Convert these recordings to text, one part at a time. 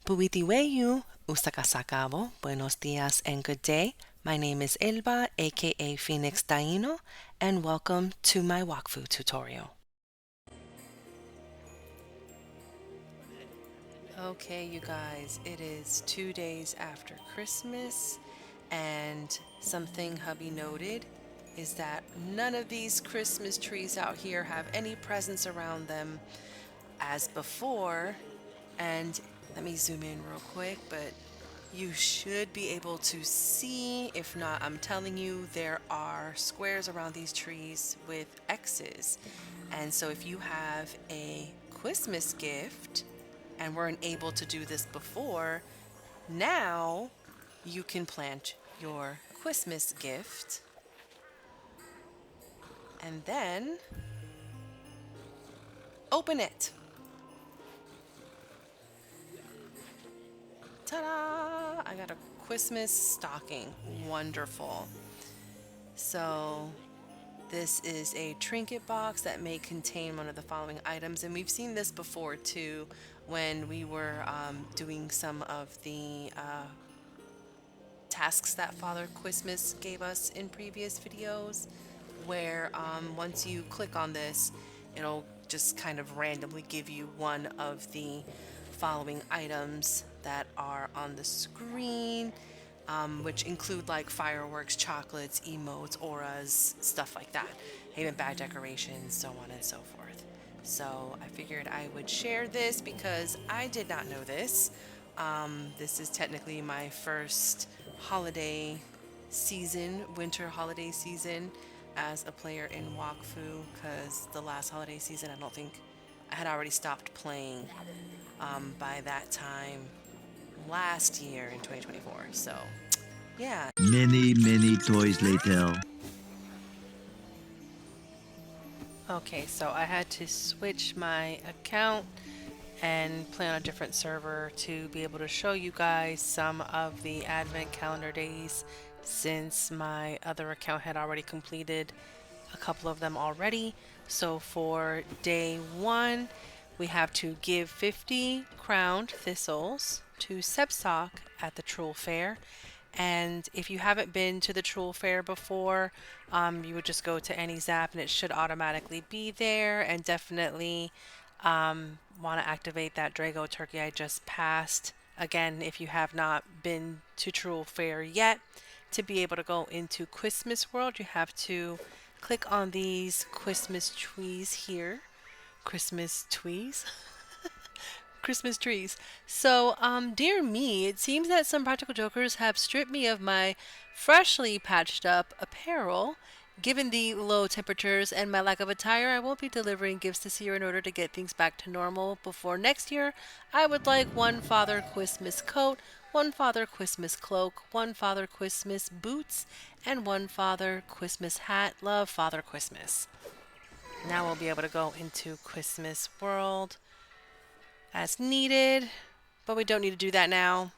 Puitiweyu, Ustakasakabo, buenos dias and good day. My name is Elba, aka Phoenix Daino, and welcome to my Wakfu tutorial. Okay, you guys, it is 2 days after Christmas, and something hubby noted is that none of these Christmas trees out here have any presents around them as before. And let me zoom in real quick, but you should be able to see. If not, I'm telling you, there are squares around these trees with X's. And so if you have a Christmas gift and weren't able to do this before, now you can plant your Christmas gift and then open it. Ta-da! I got a Christmas stocking. Wonderful. So this is a trinket box that may contain one of the following items, and we've seen this before too when we were doing some of the tasks that Father Kwismas gave us in previous videos, where once you click on this, it'll just kind of randomly give you one of the following items that are on the screen, which include like fireworks, chocolates, emotes, auras, stuff like that, even bag decorations, so on and so forth. So I figured I would share this because I did not know this. This is technically my first holiday season, winter holiday season, as a player in Wakfu, because the last holiday season I don't think I had already stopped playing by that time last year in 2024. So yeah. Many toys later. Okay, so I had to switch my account and play on a different server to be able to show you guys some of the advent calendar days, since my other account had already completed a couple of them already. So for day 1, we have to give 50 crowned thistles to Sebsock at the Trool Fair. And if you haven't been to the Trool Fair before, you would just go to any zap and it should automatically be there. And definitely want to activate that Drago turkey I just passed. Again, if you have not been to Trool Fair yet, to be able to go into Kwismas World, you have to click on these Kwismas trees here. Christmas trees? Christmas trees. So, dear me, it seems that some practical jokers have stripped me of my freshly patched up apparel. Given the low temperatures and my lack of attire, I won't be delivering gifts this year in order to get things back to normal before next year. I would like one Father Kwismas coat, one Father Kwismas cloak, one Father Kwismas boots, and one Father Kwismas hat. Love, Father Kwismas. Now we'll be able to go into Kwismas World as needed, but we don't need to do that now.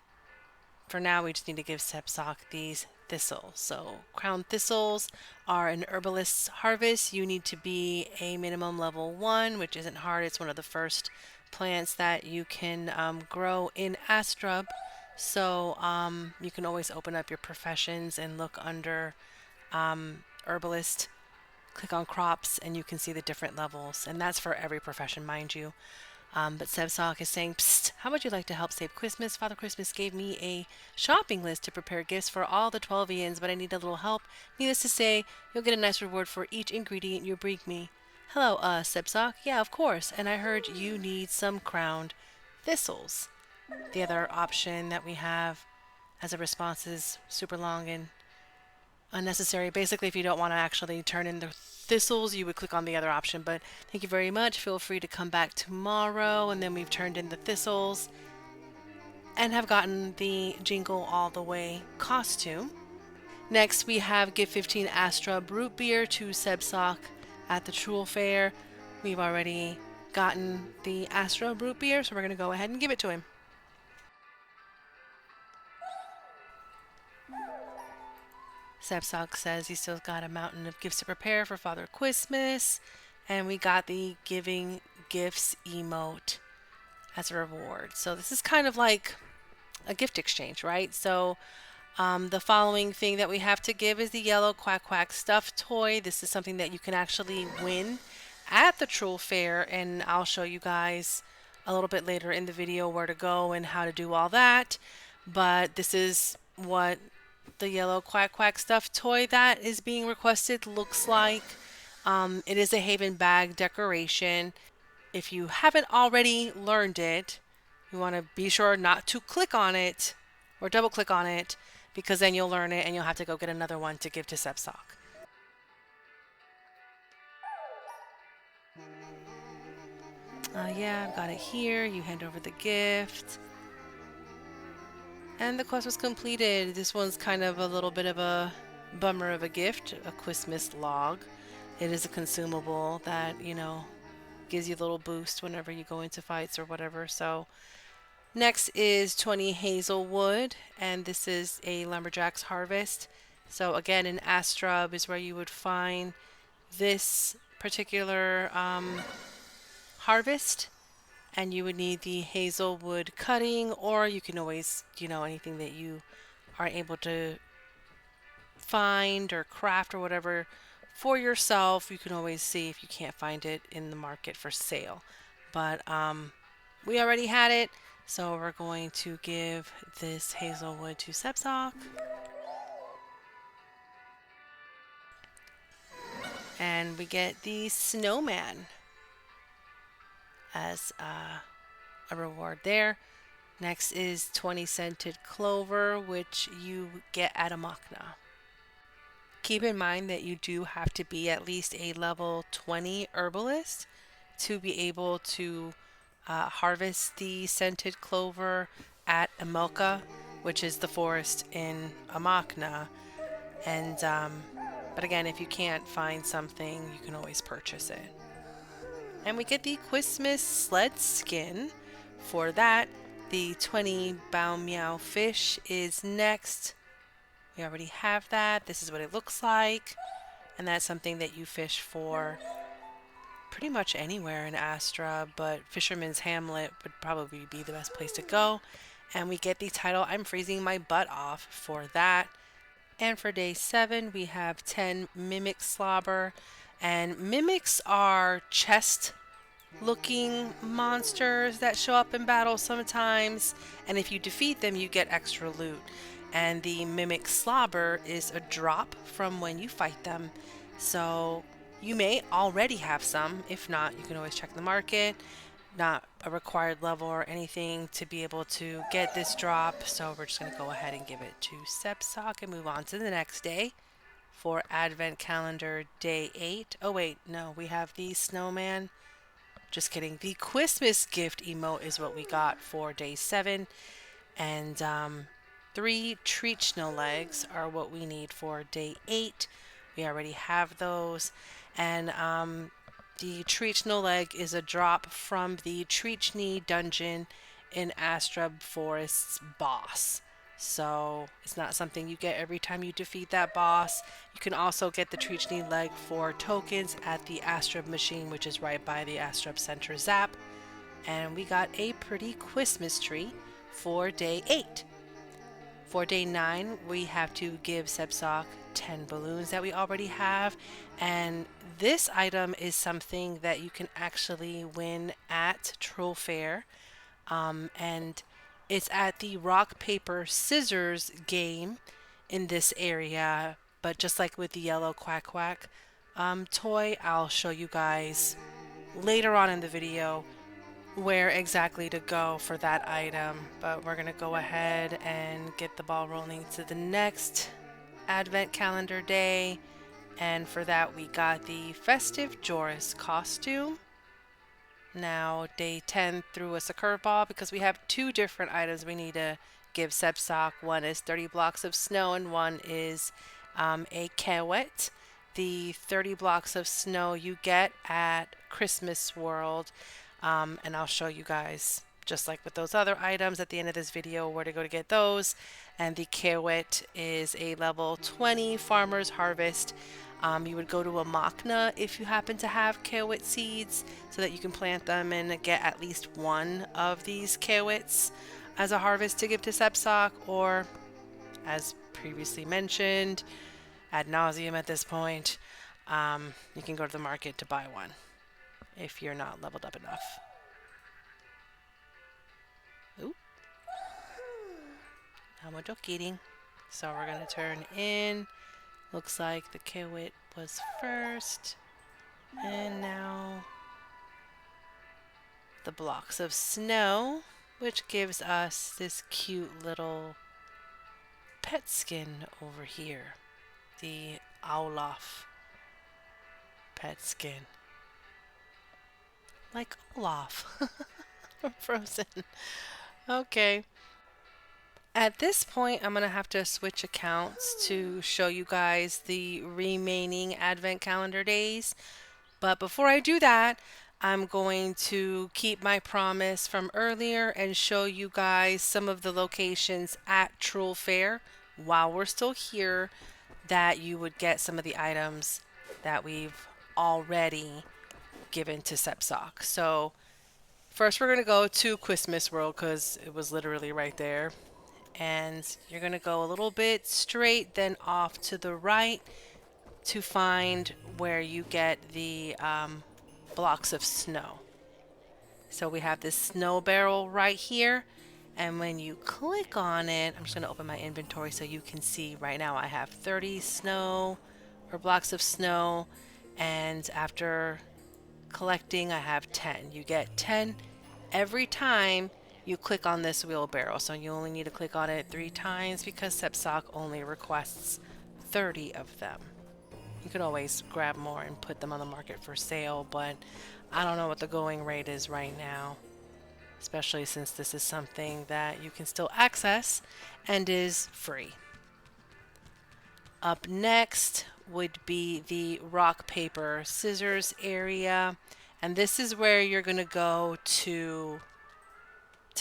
For now, we just need to give Sebsock these thistles. So Crowned Thistles are an herbalist's harvest. You need to be a minimum level 1, which isn't hard. It's one of the first plants that you can grow in Astrub. So you can always open up your professions and look under herbalist, click on crops, and you can see the different levels. And that's for every profession, mind you. But Sebsock is saying, "Psst, how would you like to help save Kwismas? Father Kwismas gave me a shopping list to prepare gifts for all the 12 Ians, but I need a little help. Needless to say, you'll get a nice reward for each ingredient you bring me." "Hello, Sebsock. Yeah, of course. And I heard you need some crowned thistles." The other option that we have as a response is super long and unnecessary. Basically, if you don't want to actually turn in the thistles, you would click on the other option. But thank you very much. Feel free to come back tomorrow. And then we've turned in the thistles and have gotten the Jingle All The Way costume. Next, we have give 15 Astrub root beer to Sebsock at the Trool Fair. We've already gotten the Astrub root beer, so we're going to go ahead and give it to him. Sebsock says he's still got a mountain of gifts to prepare for Father Kwismas. And we got the giving gifts emote as a reward. So this is kind of like a gift exchange, right? So the following thing that we have to give is the yellow QuaQuack stuffed toy. This is something that you can actually win at the Trool Fair, and I'll show you guys a little bit later in the video where to go and how to do all that. But this is what the yellow QuaQuack stuffed toy that is being requested looks like. It is a Haven bag decoration. If you haven't already learned it, you want to be sure not to click on it or double click on it, because then you'll learn it and you'll have to go get another one to give to Sepsock. Yeah, I've got it here. You hand over the gift. And the quest was completed. This one's kind of a little bit of a bummer of a gift, a Kwismas log. It is a consumable that, you know, gives you a little boost whenever you go into fights or whatever. So next is 20 Hazel Wood, and this is a Lumberjack's Harvest. So again, in Astrub is where you would find this particular harvest, and you would need the hazelwood cutting, or you can always, you know, anything that you are able to find or craft or whatever for yourself. You can always see if you can't find it in the market for sale. But we already had it, so we're going to give this hazelwood to Sepsock. And we get the Snowman as a reward there. Next is 20 Scented Clover, which you get at Amakna. Keep in mind that you do have to be at least a level 20 herbalist to be able to harvest the Scented Clover at Emelka, which is the forest in Amakna. And but again, if you can't find something, you can always purchase it. And we get the Kwismas Sled skin. For that, the 20 Bow Meow Fish is next. We already have that. This is what it looks like. And that's something that you fish for pretty much anywhere in Astrub, but Fisherman's Hamlet would probably be the best place to go. And we get the title I'm Freezing My Butt Off for that. And for day 7, we have 10 Mimic Slobber. And mimics are chest looking monsters that show up in battle sometimes, and if you defeat them you get extra loot. And the Mimic Slobber is a drop from when you fight them, so you may already have some. If not, you can always check the market. Not a required level or anything to be able to get this drop, so we're just going to go ahead and give it to Sepsock and move on to the next day for Advent Calendar Day 8. Oh wait, no, we have the Snowman. Just kidding. The Kwismas gift emote is what we got for day 7. And 3 treat snow legs are what we need for day 8. We already have those. And the treat snow leg is a drop from the Treachney dungeon in Astrub Forest's boss. So it's not something you get every time you defeat that boss. You can also get the Treachney leg for tokens at the Astrub machine, which is right by the Astrub Center Zap. And we got a pretty Kwismas tree for day 8. For day 9, we have to give Sepsock 10 balloons that we already have. And this item is something that you can actually win at Trool Fair. And it's at the rock, paper, scissors game in this area. But just like with the yellow QuaQuack toy, I'll show you guys later on in the video where exactly to go for that item. But we're going to go ahead and get the ball rolling to the next Advent Calendar Day. And for that, we got the Festive Joris costume. Now, day 10 threw us a curveball because we have 2 different items we need to give Sepsock. One is 30 blocks of snow and one is a QuaQuack. The 30 blocks of snow you get at Christmas World. And I'll show you guys, just like with those other items at the end of this video, where to go to get those. And the QuaQuack is a level 20 Farmer's Harvest. You would go to Amakna if you happen to have kiwit seeds so that you can plant them and get at least one of these kiwits as a harvest to give to Sepsock, or as previously mentioned, ad nauseum at this point, you can go to the market to buy one if you're not leveled up enough. Ooh. Now we're just kidding. So we're going to turn in. Looks like the kiwit was first. And now the blocks of snow, which gives us this cute little pet skin over here. The Olaf pet skin. Like Olaf from Frozen. Okay. At this point, I'm going to have to switch accounts to show you guys the remaining Advent calendar days. But before I do that, I'm going to keep my promise from earlier and show you guys some of the locations at Trool Fair while we're still here that you would get some of the items that we've already given to Sepsock. So first we're going to go to Kwismas World because it was literally right there. And you're going to go a little bit straight, then off to the right to find where you get the blocks of snow. So we have this snow barrel right here, and when you click on it, I'm just going to open my inventory so you can see. Right now I have 30 snow or blocks of snow, and after collecting I have 10. You get 10 every time you click on this wheelbarrow, so you only need to click on it 3 times because Sepsock only requests 30 of them. You could always grab more and put them on the market for sale, but I don't know what the going rate is right now, especially since this is something that you can still access and is free. Up next would be the rock, paper, scissors area, and this is where you're going to go to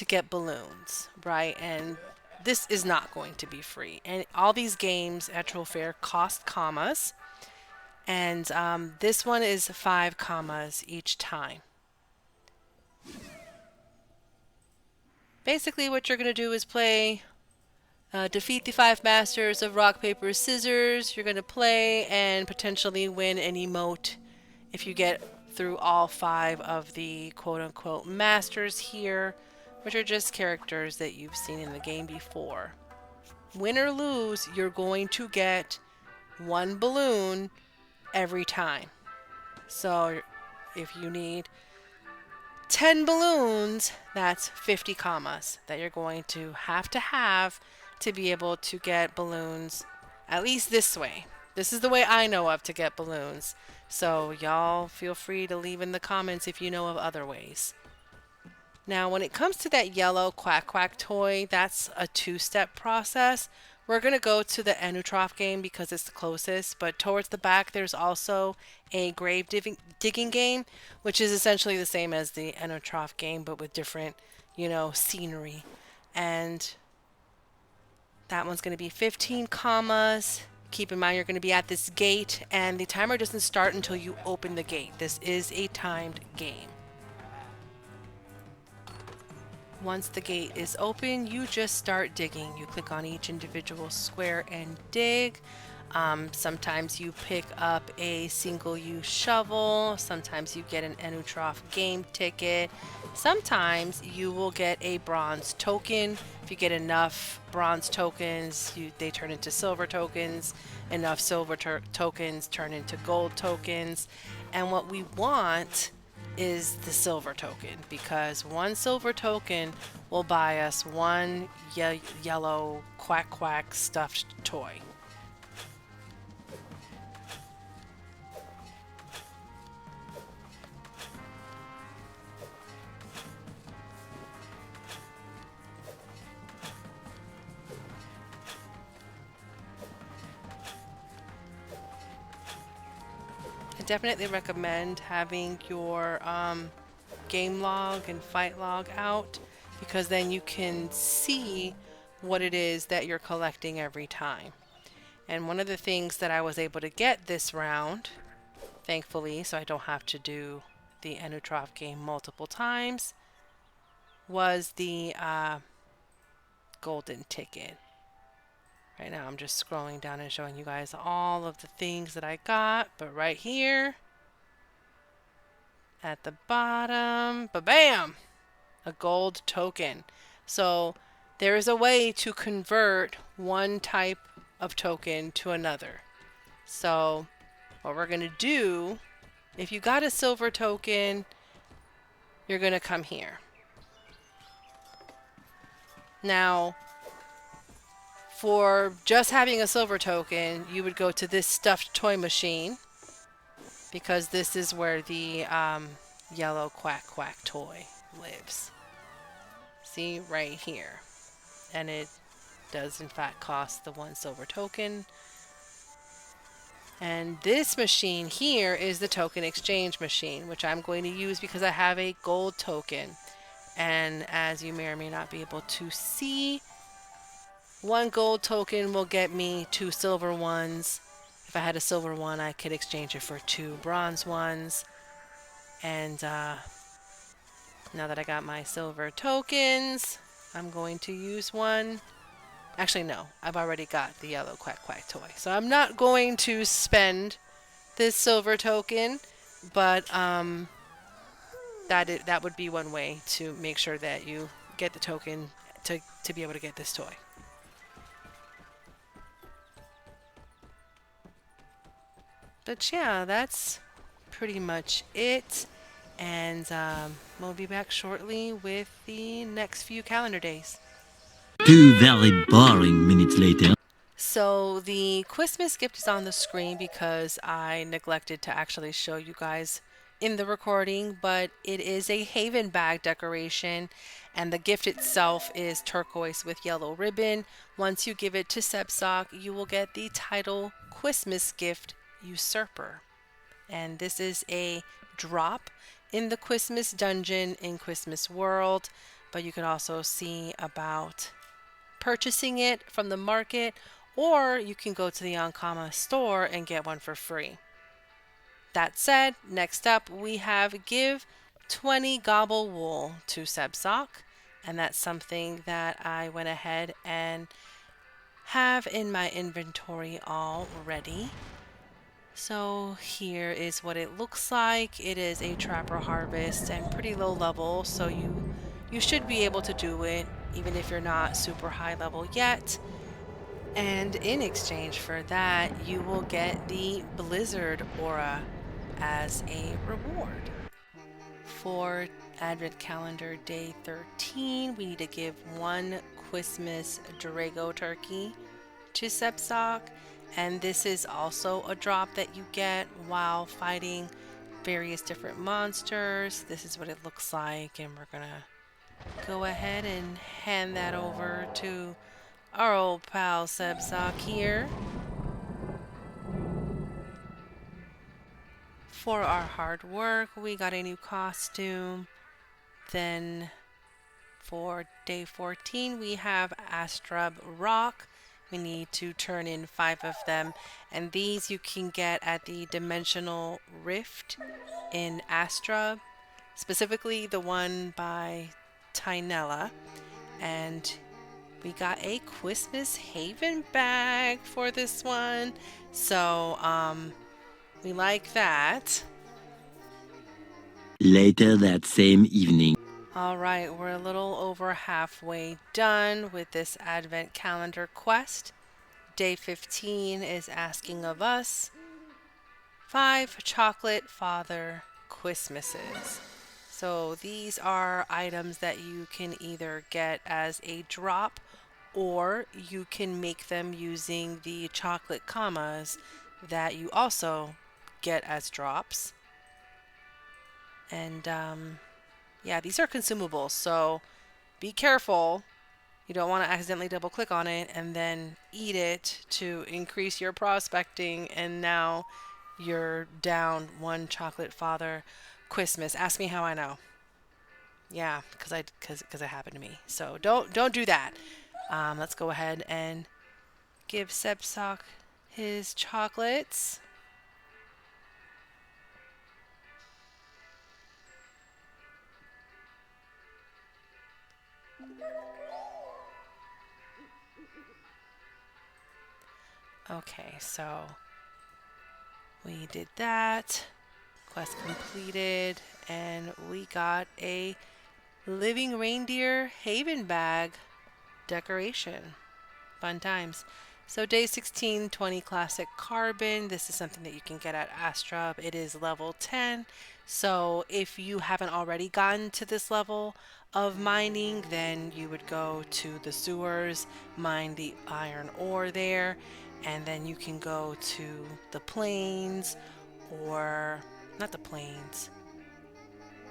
get balloons, right? And this is not going to be free. And all these games at Trool Fair cost commas. And this one is 5 commas each time. Basically what you're going to do is play, defeat the 5 masters of rock, paper, scissors. You're going to play and potentially win an emote if you get through all 5 of the quote-unquote masters here, which are just characters that you've seen in the game before. Win or lose, you're going to get 1 balloon every time. So if you need 10 balloons, that's 50 commas that you're going to have to be able to get balloons, at least this way. This is the way I know of to get balloons. So y'all feel free to leave in the comments if you know of other ways. Now, when it comes to that yellow QuaQuack toy, that's a 2-step process. We're going to go to the Enutrof game because it's the closest, but towards the back there's also a grave digging game, which is essentially the same as the Enutrof game, but with different, scenery. And that one's going to be 15 commas. Keep in mind you're going to be at this gate, and the timer doesn't start until you open the gate. This is a timed game. Once the gate is open, you just start digging. You click on each individual square and dig. Sometimes you pick up a single-use shovel. Sometimes you get an Enutrof game ticket. Sometimes you will get a bronze token. If you get enough bronze tokens, they turn into silver tokens. Enough silver tokens turn into gold tokens. And what we want is the silver token, because 1 silver token will buy us 1 yellow QuaQuack stuffed toy. I definitely recommend having your game log and fight log out, because then you can see what it is that you're collecting every time. And one of the things that I was able to get this round, thankfully, so I don't have to do the Enutrof game multiple times, was the golden ticket. Right now I'm just scrolling down and showing you guys all of the things that I got, but right here at the bottom, ba-bam, a gold token. So there is a way to convert one type of token to another. So what we're going to do, if you got a silver token, you're going to come here. Now, for just having a silver token, you would go to this stuffed toy machine, because this is where the yellow QuaQuack toy lives. See, right here. And it does in fact cost the 1 silver token. And this machine here is the token exchange machine, which I'm going to use because I have a gold token. And as you may or may not be able to see, 1 gold token will get me 2 silver ones. If I had a silver one, I could exchange it for 2 bronze ones. And now that I got my silver tokens, I'm going to use one. Actually, no, I've already got the yellow QuaQuack toy. So I'm not going to spend this silver token, but that would be one way to make sure that you get the token to be able to get this toy. But yeah, that's pretty much it. And we'll be back shortly with the next few calendar days. 2 very boring minutes later. So the Kwismas gift is on the screen because I neglected to actually show you guys in the recording, but it is a Haven bag decoration, and the gift itself is turquoise with yellow ribbon. Once you give it to Sebsock, you will get the title Kwismas Gift Usurper. And this is a drop in the Kwismas dungeon in Kwismas World, but you can also see about purchasing it from the market, or you can go to the Amakna store and get one for free. That said, next up we have give 20 gobball wool to Sebsock, and that's something that I went ahead and have in my inventory already. So here is what it looks like. It is a trapper harvest and pretty low level, so you should be able to do it even if you're not super high level yet. And in exchange for that, you will get the Blizzard Aura as a reward. For Advent Calendar Day 13, we need to give 1 Kwismas Drago turkey to Sebsock, and this is also a drop that you get while fighting various different monsters. This is what it looks like, and we're gonna go ahead and hand that over to our old pal Sebsock here. For our hard work, we got a new costume. Then for day 14, we have Astrub Rock. We need to turn in 5 of them, and these you can get at the Dimensional Rift in Astrub, specifically the one by Tynella. And we got a Kwismas Haven bag for this one, so we like that. Later that same evening. Alright, we're a little over halfway done with this Advent Calendar quest. Day 15 is asking of us 5 Chocolate Father Kwismases. So these are items that you can either get as a drop, or you can make them using the chocolate commas that you also get as drops. And yeah, these are consumables, so be careful. You don't want to accidentally double click on it and then eat it to increase your prospecting, and now you're down 1 Chocolate Father Kwismas. Ask me how I know. Yeah, because it happened to me. So don't do that. Let's go ahead and give Sebsock his chocolates. Okay, so we did that. Quest completed, and we got a living reindeer haven bag decoration. Fun times. So day 16, 20 classic carbon. This is something that you can get at Astrub. It is level 10. So if you haven't already gotten to this level of mining, then you would go to the sewers, mine the iron ore there, and then you can go to the plains, or not the plains,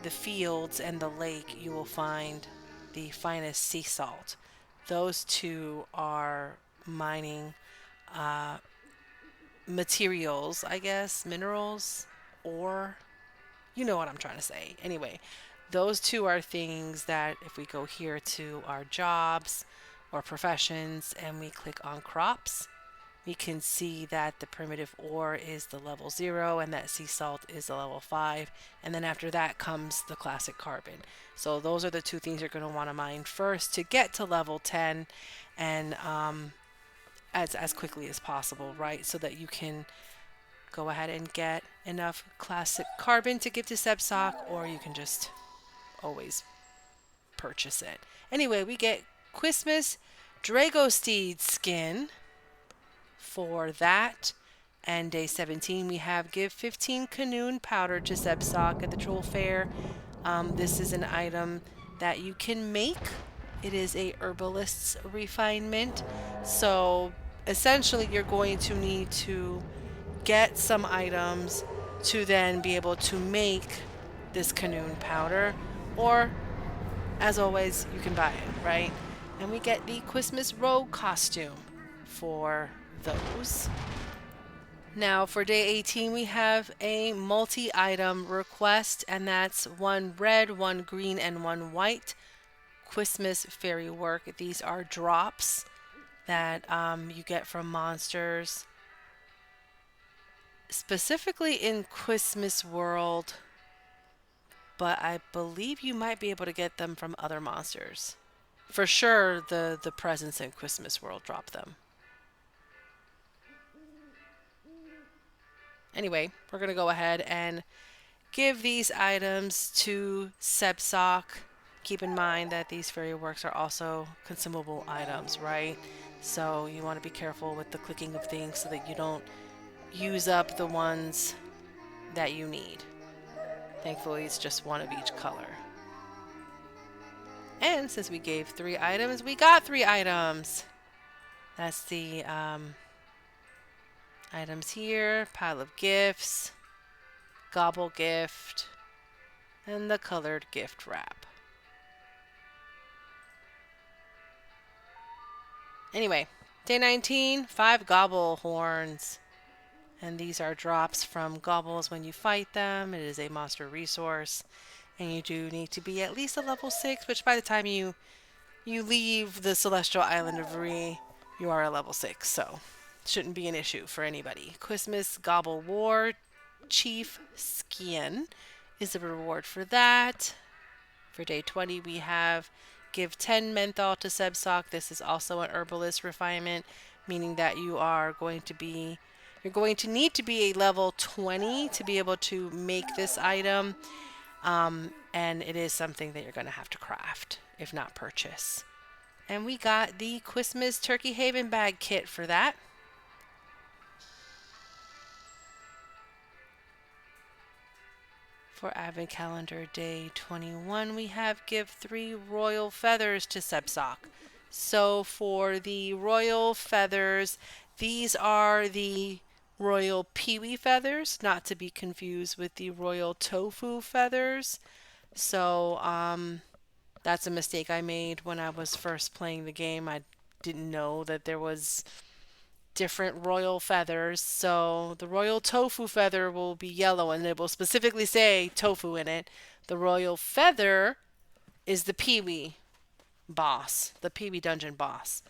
the fields and the lake. You will find the finest sea salt. Those two are mining materials, I guess, minerals, or you know what I'm trying to say. Anyway, those two are things that if we go here to our jobs or professions and we click on crops, we can see that the primitive ore is the level 0 and that sea salt is the level 5. And then after that comes the classic carbon. So those are the two things you're going to want to mine first to get to level 10, and as quickly as possible, right? So that you can go ahead and get enough classic carbon to give to Sebsock, or you can just always purchase it. Anyway, we get Kwismas Dragosteed skin for that. And day 17, we have give 15 Canoon powder to Sebsock at the Trool Fair. This is an item that you can make. It is a herbalist's refinement. So essentially, you're going to need to get some items to then be able to make this Canoon powder. Or, as always, you can buy it, right? And we get the Kwismas Rogue costume for those. Now for day 18, we have a multi-item request, and that's one red, one green, and one white Kwismas fairy work. These are drops that you get from monsters, specifically in Kwismas World, but I believe you might be able to get them from other monsters. For sure, the presence in Kwismas World drop them. Anyway, we're going to go ahead and give these items to Sebsock. Keep in mind that these fairy works are also consumable items, right? So you want to be careful with the clicking of things so that you don't use up the ones that you need. Thankfully, it's just one of each color. And since we gave 3 items, we got 3 items. That's the items here, pile of gifts, gobball gift, and the colored gift wrap. Anyway, day 19, 5 gobball horns. And these are drops from gobbles when you fight them. It is a monster resource. And you do need to be at least a level 6, which by the time you leave the Celestial Island of Ree, you are a level 6, so shouldn't be an issue for anybody. Kwismas Gobble War Chief Skin is the reward for that. For day 20, we have give 10 menthol to Sebsock. This is also an herbalist refinement, meaning that you're going to need to be a level 20 to be able to make this item. And it is something that you're going to have to craft, if not purchase. And we got the Kwismas Turkey Haven bag kit for that. For Advent Calendar Day 21, we have give 3 royal feathers to Sebsock. So for the royal feathers, these are the royal peewee feathers, not to be confused with the royal tofu feathers. So that's a mistake I made when I was first playing the game. I didn't know that there was different royal feathers. So the royal tofu feather will be yellow and it will specifically say tofu in it. The royal feather is the peewee boss, the peewee dungeon boss.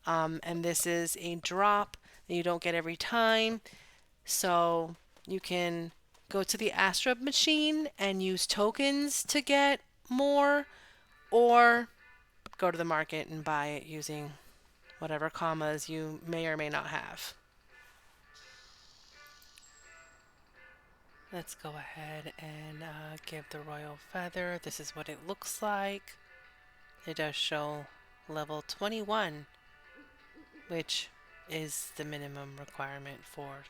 And this is a drop and you don't get every time. So you can go to the Astrub machine and use tokens to get more, or go to the market and buy it using whatever commas you may or may not have. Let's go ahead and give the royal feather. This is what it looks like. It does show level 21, which is the minimum requirement for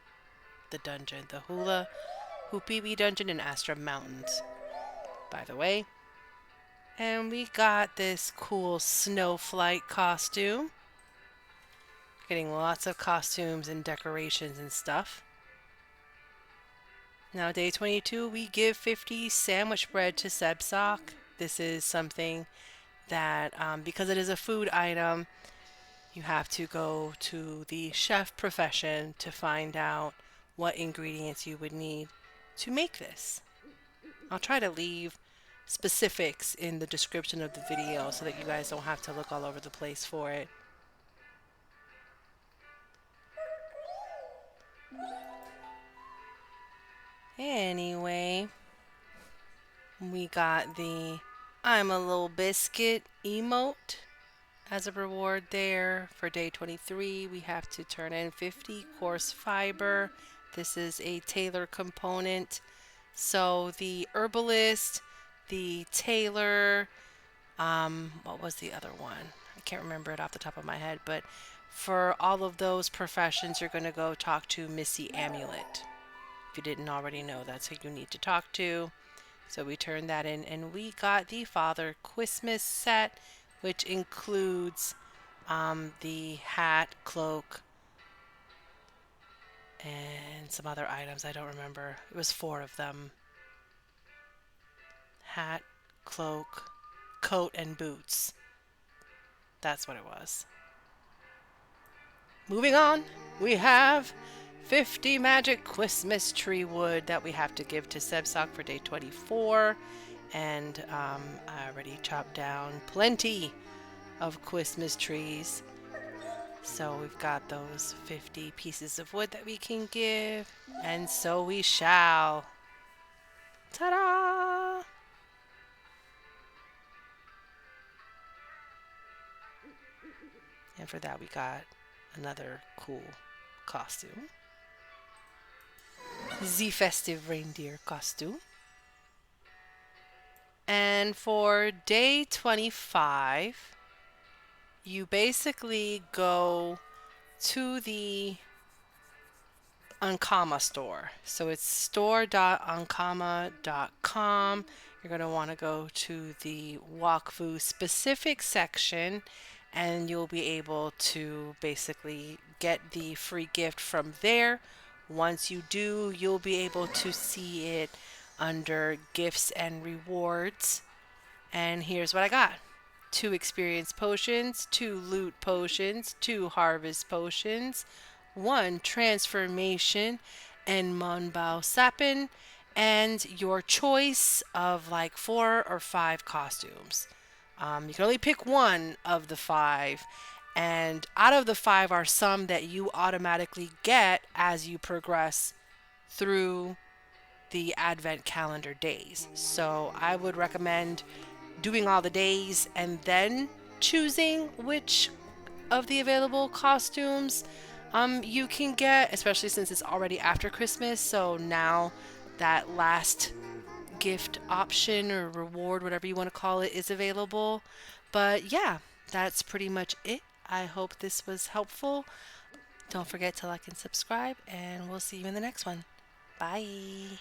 the dungeon, the Hula Hoopee dungeon in Astrub Mountains, by the way. And we got this cool snowflake costume. Getting lots of costumes and decorations and stuff. Now day 22, we give 50 sandwich bread to Sebsock. This is something that, because it is a food item, you have to go to the chef profession to find out what ingredients you would need to make this. I'll try to leave specifics in the description of the video so that you guys don't have to look all over the place for it. Anyway, we got the I'm a Little Biscuit emote as a reward there. For day 23, we have to turn in 50 coarse fiber. This is a tailor component. So the herbalist, the tailor, what was the other one? I can't remember it off the top of my head, but for all of those professions, you're going to go talk to Missy Amulet. If you didn't already know, that's who you need to talk to. So we turned that in, and we got the Father Kwismas set, which includes the hat, cloak, and some other items. I don't remember. It was 4 of them. Hat, cloak, coat, and boots. That's what it was. Moving on, we have 50 magic Kwismas tree wood that we have to give to Sebsock for day 24. And I already chopped down plenty of Kwismas trees. So we've got those 50 pieces of wood that we can give. And so we shall. Ta-da! And for that we got another cool costume. The festive reindeer costume. And for day 25, you basically go to the Amakna store. So it's store.amakna.com. You're going to want to go to the Wakfu specific section, and you'll be able to basically get the free gift from there. Once you do, you'll be able to see it under gifts and rewards. And here's what I got. 2 experience potions, 2 loot potions, 2 harvest potions, 1 transformation and Monbao Sapin, and your choice of like 4 or 5 costumes. You can only pick 1 of the 5, and out of the 5 are some that you automatically get as you progress through the advent calendar days. So I would recommend doing all the days and then choosing which of the available costumes you can get, especially since it's already after Christmas. So now that last gift option or reward, whatever you want to call it, is available. But yeah, that's pretty much it. I hope this was helpful. Don't forget to like and subscribe, and we'll see you in the next one. Bye.